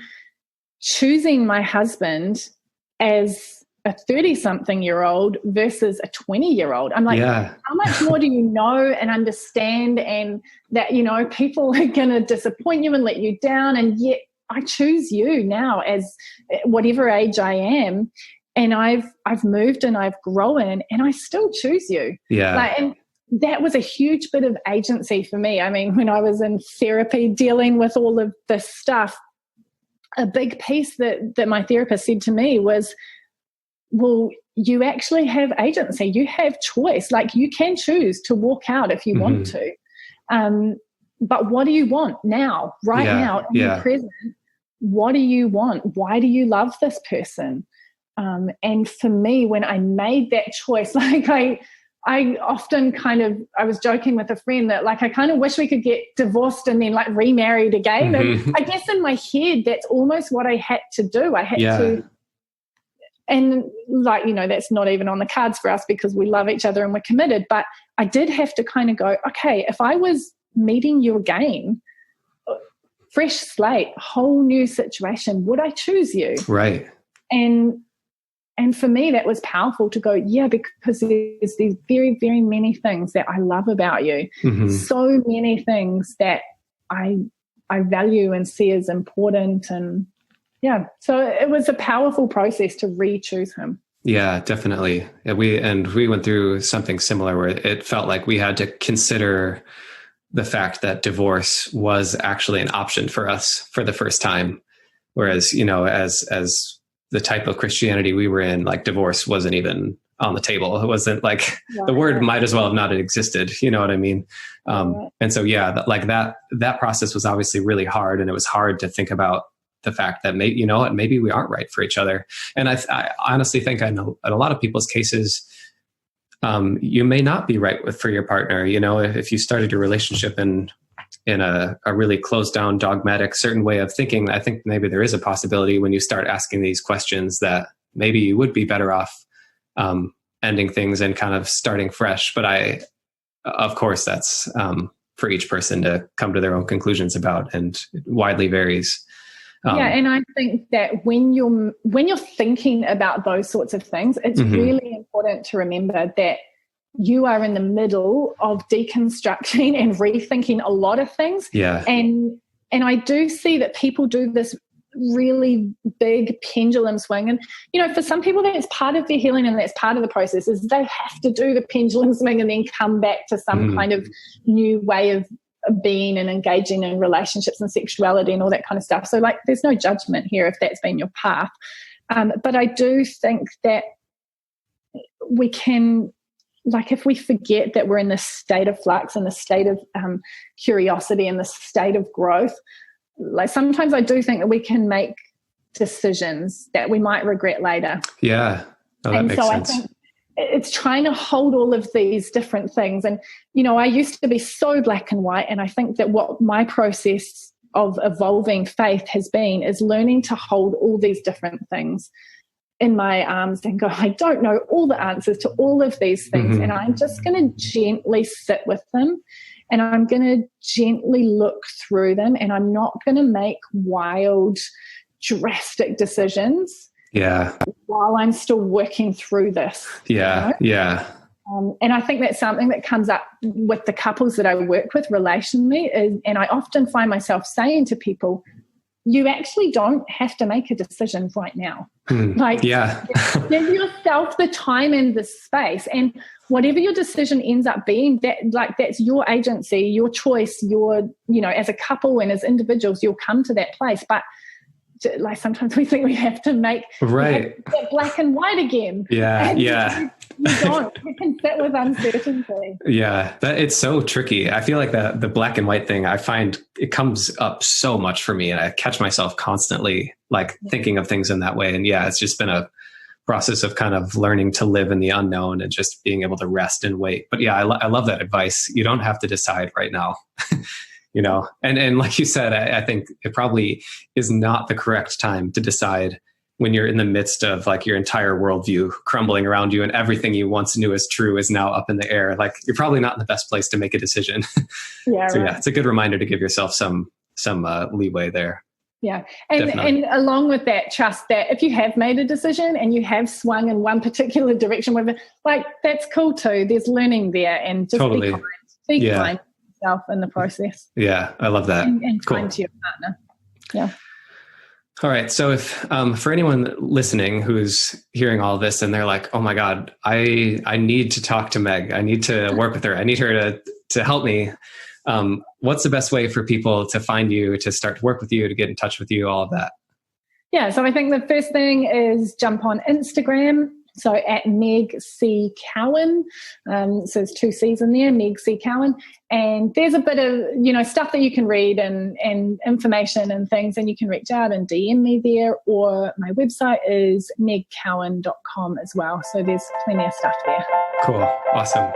choosing my husband as a 30-something-year-old versus a 20-year-old. I'm like, How much more do you know and understand? And that, people are going to disappoint you and let you down. And yet I choose you now as whatever age I am. And I've moved and I've grown, and I still choose you. Yeah. And that was a huge bit of agency for me. I mean, when I was in therapy dealing with all of this stuff, a big piece that my therapist said to me was, well, you actually have agency. You have choice. Like, you can choose to walk out if you want to. But what do you want now, now, in the present? What do you want? Why do you love this person? And for me, when I made that choice, like I often I was joking with a friend that, like, I kind of wish we could get divorced and then like remarried again. And I guess in my head, that's almost what I had to do. I had to. And like, that's not even on the cards for us because we love each other and we're committed. But I did have to kind of go, okay, if I was meeting you again, fresh slate, whole new situation, would I choose you? Right. And for me, that was powerful to go, yeah, because there's these very, very many things that I love about you. So many things that I value and see as important. And yeah, so it was a powerful process to re-choose him. Yeah, definitely. We went through something similar where it felt like we had to consider the fact that divorce was actually an option for us for the first time. Whereas, as the type of Christianity we were in, like, divorce wasn't even on the table. It wasn't like the word might as well have not existed. You know what I mean? And so, that process was obviously really hard, and it was hard to think about the fact that maybe we aren't right for each other. And I honestly think, I know in a lot of people's cases, you may not be right for your partner. If you started your relationship in a really closed down, dogmatic, certain way of thinking, I think maybe there is a possibility when you start asking these questions that maybe you would be better off ending things and kind of starting fresh. But of course, that's for each person to come to their own conclusions about, and it widely varies. And I think that when you're thinking about those sorts of things, it's really important to remember that you are in the middle of deconstructing and rethinking a lot of things. Yeah. And I do see that people do this really big pendulum swing. And, for some people, that's part of their healing and that's part of the process, is they have to do the pendulum swing and then come back to some kind of new way of being and engaging in relationships and sexuality and all that kind of stuff. So, like, there's no judgment here if that's been your path. But I do think that we can, like, if we forget that we're in this state of flux and the state of curiosity and the state of growth, like, sometimes I do think that we can make decisions that we might regret later. Yeah. Oh, that makes sense. I think it's trying to hold all of these different things. And, I used to be so black and white. And I think that what my process of evolving faith has been is learning to hold all these different things in my arms and go, I don't know all the answers to all of these things. And I'm just going to gently sit with them, and I'm going to gently look through them, and I'm not going to make wild, drastic decisions. Yeah. While I'm still working through this. Yeah. You know? Yeah. And I think that's something that comes up with the couples that I work with relationally, and I often find myself saying to people, you actually don't have to make a decision right now. Like, give yourself the time and the space, and whatever your decision ends up being, that's your agency, your choice, as a couple and as individuals, you'll come to that place. But like sometimes we think we have to make that black and white again. Yeah. You don't. You can sit with uncertainty. Yeah, it's so tricky. I feel like the black and white thing, I find it comes up so much for me, and I catch myself constantly like thinking of things in that way. And it's just been a process of kind of learning to live in the unknown and just being able to rest and wait. But I love that advice. You don't have to decide right now. And like you said, I think it probably is not the correct time to decide when you're in the midst of like your entire worldview crumbling around you and everything you once knew as true is now up in the air. Like, you're probably not in the best place to make a decision. It's a good reminder to give yourself some leeway there. Yeah. And along with that, trust that if you have made a decision and you have swung in one particular direction, like, that's cool too. There's learning there, and just be kind to yourself in the process. Yeah. I love that. And kind to your partner. Yeah. All right. So if for anyone listening who's hearing all this and they're like, oh my God, I need to talk to Meg. I need to work with her. I need her to help me. What's the best way for people to find you, to start to work with you, to get in touch with you, all of that? Yeah. So I think the first thing is jump on Instagram. So at Meg C. Cowan. So there's 2 C's in there, Meg C. Cowan. And there's a bit of, stuff that you can read and information and things, and you can reach out and DM me there, or my website is megcowan.com as well. So there's plenty of stuff there. Cool. Awesome.